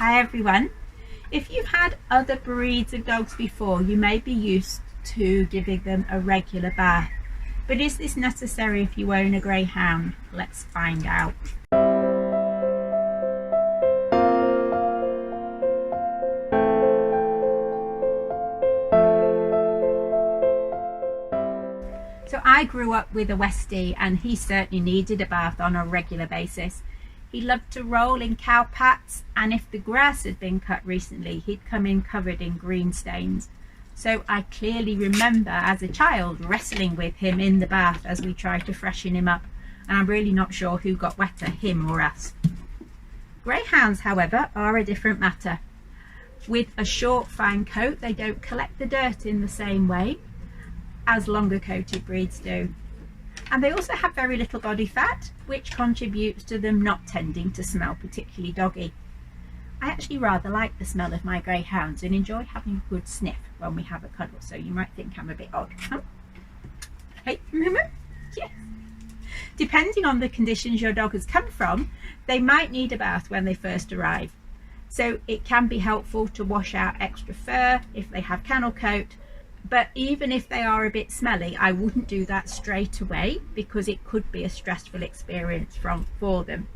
Hi everyone. If you've had other breeds of dogs before, you may be used to giving them a regular bath. But is this necessary if you own a Greyhound? Let's find out. So I grew up with a Westie and he certainly needed a bath on a regular basis. He loved to roll in cow pats, and if the grass had been cut recently, he'd come in covered in green stains. So I clearly remember as a child wrestling with him in the bath as we tried to freshen him up, and I'm really not sure who got wetter, him or us. Greyhounds, however, are a different matter. With a short, fine coat, they don't collect the dirt in the same way as longer coated breeds do. And they also have very little body fat, which contributes to them not tending to smell particularly doggy. I actually rather like the smell of my Greyhounds and enjoy having a good sniff when we have a cuddle, so you might think I'm a bit odd. Huh? Hey, yes. Depending on the conditions your dog has come from, they might need a bath when they first arrive. So it can be helpful to wash out extra fur if they have kennel coat. But even if they are a bit smelly, I wouldn't do that straight away because it could be a stressful experience for them.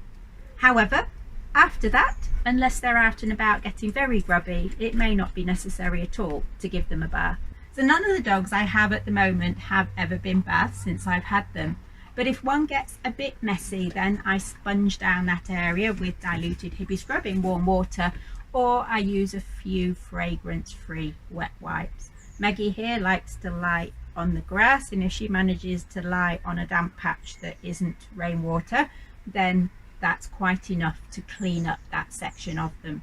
However, after that, unless they're out and about getting very grubby, it may not be necessary at all to give them a bath. So none of the dogs I have at the moment have ever been bathed since I've had them. But if one gets a bit messy, then I sponge down that area with diluted Hibby Scrub in warm water, or I use a few fragrance-free wet wipes. Maggie here likes to lie on the grass, and if she manages to lie on a damp patch that isn't rainwater, then that's quite enough to clean up that section of them.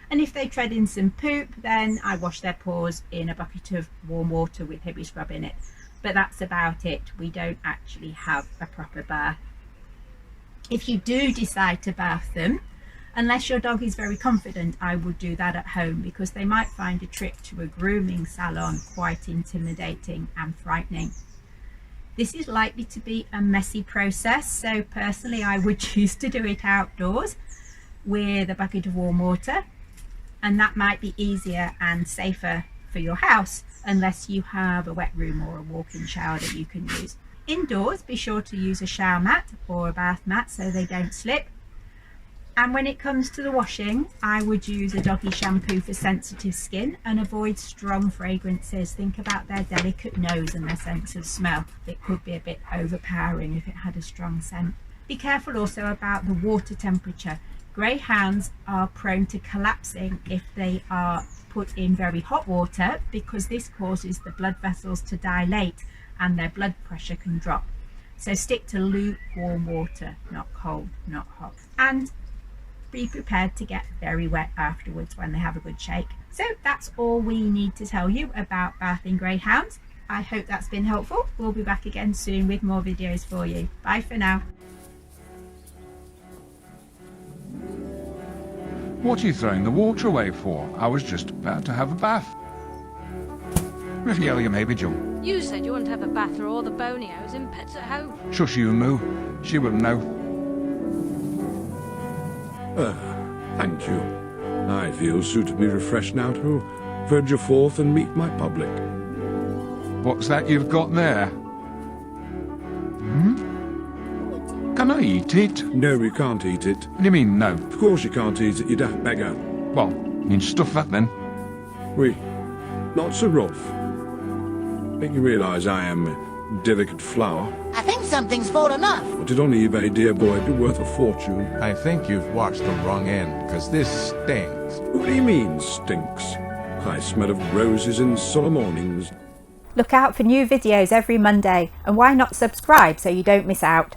And if they tread in some poop, then I wash their paws in a bucket of warm water with Hibby Scrub in it. But that's about it. We don't actually have a proper bath. If you do decide to bath them, unless your dog is very confident, I would do that at home because they might find a trip to a grooming salon quite intimidating and frightening. This is likely to be a messy process, so personally I would choose to do it outdoors with a bucket of warm water, and that might be easier and safer for your house unless you have a wet room or a walk-in shower that you can use. Indoors, be sure to use a shower mat or a bath mat so they don't slip. And when it comes to the washing, I would use a doggy shampoo for sensitive skin and avoid strong fragrances. Think about their delicate nose and their sense of smell. It could be a bit overpowering if it had a strong scent. Be careful also about the water temperature. Greyhounds are prone to collapsing if they are put in very hot water because this causes the blood vessels to dilate and their blood pressure can drop. So stick to lukewarm water, not cold, not hot. And be prepared to get very wet afterwards when they have a good shake. So that's all we need to tell you about bathing Greyhounds. I hope that's been helpful. We'll be back again soon with more videos for you. Bye for now. What are you throwing the water away for? I was just about to have a bath. Reveal your maybe, Joe. You said you want to have a bath for all the bonios in Pets at Home. Shush you, Moo. She wouldn't know. Thank you. I feel suitably refreshed now to venture forth and meet my public. What's that you've got there? Can I eat it? No, you can't eat it. What do you mean, no? Of course you can't eat it, you daft beggar. Well, you stuff that then. Oui, not so rough. Make you realise I am a delicate flower. I think something's fallen off. But it on eBay, dear boy, it'd be worth a fortune. I think you've watched the wrong end, because this stinks. What do you mean, stinks? I smell of roses in summer mornings. Look out for new videos every Monday, and why not subscribe so you don't miss out?